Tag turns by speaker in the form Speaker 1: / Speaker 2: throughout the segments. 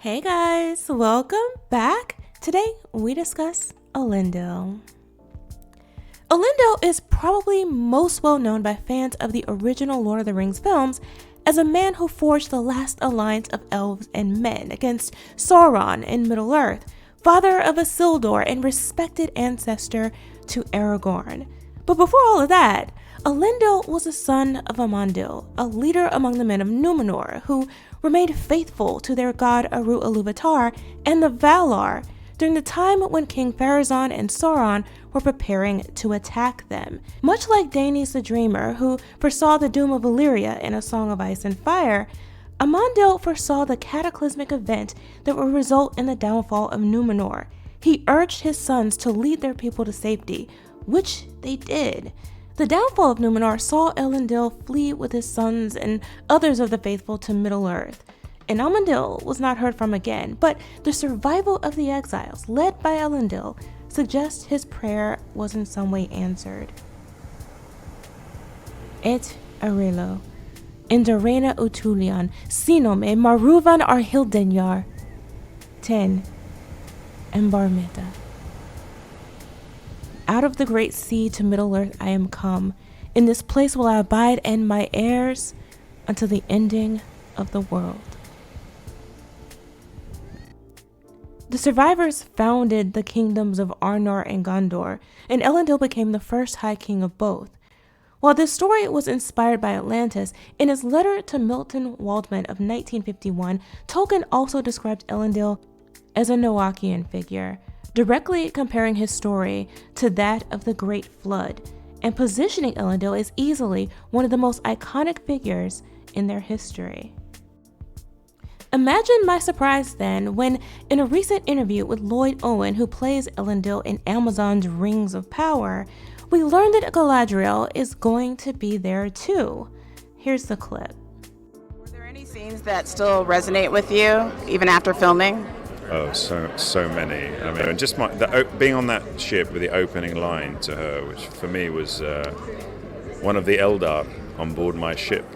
Speaker 1: Hey guys, welcome back. Today we discuss Elendil. Elendil is probably most well known by fans of the original Lord of the Rings films as a man who forged the last alliance of elves and men against Sauron in Middle-earth, father of Isildur and respected ancestor to Aragorn. But before all of that, Elendil was a son of Amandil, a leader among the men of Númenor, who remained faithful to their god Eru Ilúvatar and the Valar during the time when King Pharazôn and Sauron were preparing to attack them. Much like Daenerys the Dreamer, who foresaw the doom of Valyria in A Song of Ice and Fire, Amandil foresaw the cataclysmic event that would result in the downfall of Númenor. He urged his sons to lead their people to safety, which they did. The downfall of Númenor saw Elendil flee with his sons and others of the faithful to Middle-earth, and Amandil was not heard from again, but the survival of the exiles, led by Elendil, suggests his prayer was in some way answered. Et arelo, indarena utulian, sinome maruvan arhildenyar, ten, embarmeta. Out of the great sea to Middle-earth I am come. In this place will I abide and my heirs until the ending of the world. The survivors founded the kingdoms of Arnor and Gondor, and Elendil became the first High King of both. While this story was inspired by Atlantis, in his letter to Milton Waldman of 1951, Tolkien also described Elendil as a Noachian figure, directly comparing his story to that of the Great Flood, and positioning Elendil as easily one of the most iconic figures in their history. Imagine my surprise then when, in a recent interview with Lloyd Owen, who plays Elendil in Amazon's Rings of Power, we learned that Galadriel is going to be there too. Here's the clip.
Speaker 2: Were there any scenes that still resonate with you, even after filming?
Speaker 3: Oh, so many. I mean, just being on that ship with the opening line to her, which for me was one of the Eldar on board my ship.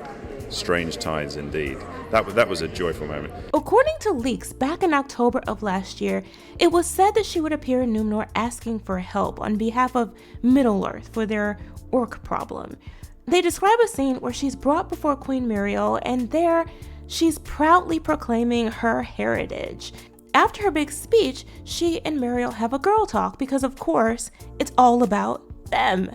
Speaker 3: Strange tides indeed. That was a joyful moment.
Speaker 1: According to leaks back in October of last year, it was said that she would appear in Númenor asking for help on behalf of Middle-earth for their orc problem. They describe a scene where she's brought before Queen Muriel, and there she's proudly proclaiming her heritage. After her big speech, she and Muriel have a girl talk because, of course, it's all about them.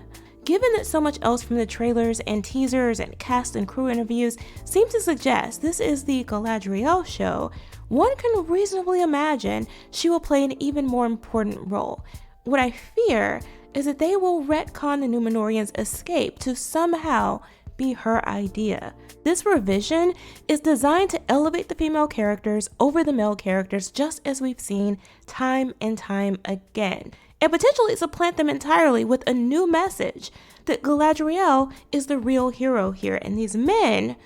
Speaker 1: Given that so much else from the trailers and teasers and cast and crew interviews seem to suggest this is the Galadriel show, one can reasonably imagine she will play an even more important role. What I fear is that they will retcon the Númenorians' escape to somehow be her idea. This revision is designed to elevate the female characters over the male characters, just as we've seen time and time again, and potentially supplant them entirely with a new message that Galadriel is the real hero here, and these men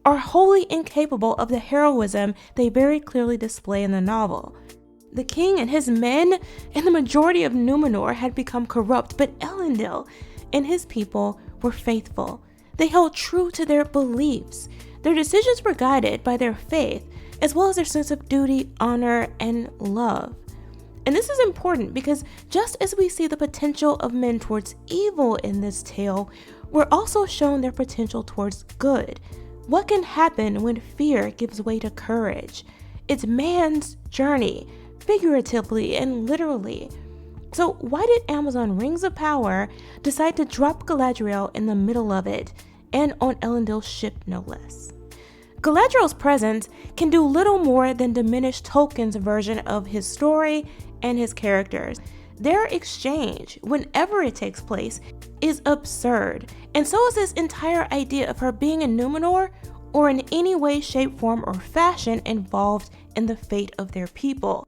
Speaker 1: are wholly incapable of the heroism they very clearly display in the novel. The king and his men and the majority of Númenor had become corrupt, but Elendil and his people were faithful. They held true to their beliefs. Their decisions were guided by their faith, as well as their sense of duty, honor, and love. And this is important because just as we see the potential of men towards evil in this tale, we're also shown their potential towards good. What can happen when fear gives way to courage? It's man's journey, figuratively and literally. So why did Amazon Rings of Power decide to drop Galadriel in the middle of it, and on Elendil's ship no less? Galadriel's presence can do little more than diminish Tolkien's version of his story and his characters. Their exchange, whenever it takes place, is absurd, and so is this entire idea of her being in Númenor or in any way, shape, form, or fashion involved in the fate of their people.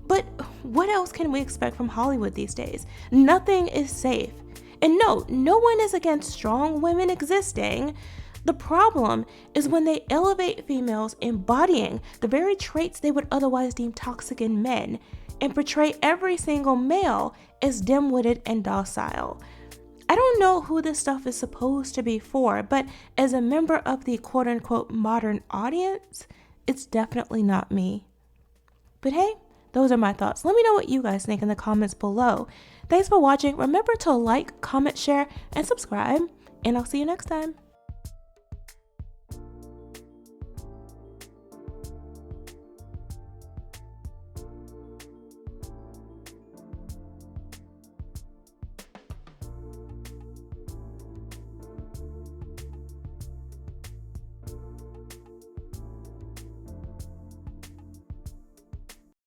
Speaker 1: But what else can we expect from Hollywood these days? Nothing is safe. And no one is against strong women existing. The problem is when they elevate females embodying the very traits they would otherwise deem toxic in men and portray every single male as dim-witted and docile. I don't know who this stuff is supposed to be for, but as a member of the quote-unquote modern audience, it's definitely not me. But hey, those are my thoughts. Let me know what you guys think in the comments below. Thanks for watching. Remember to like, comment, share, and subscribe, and I'll see you next time.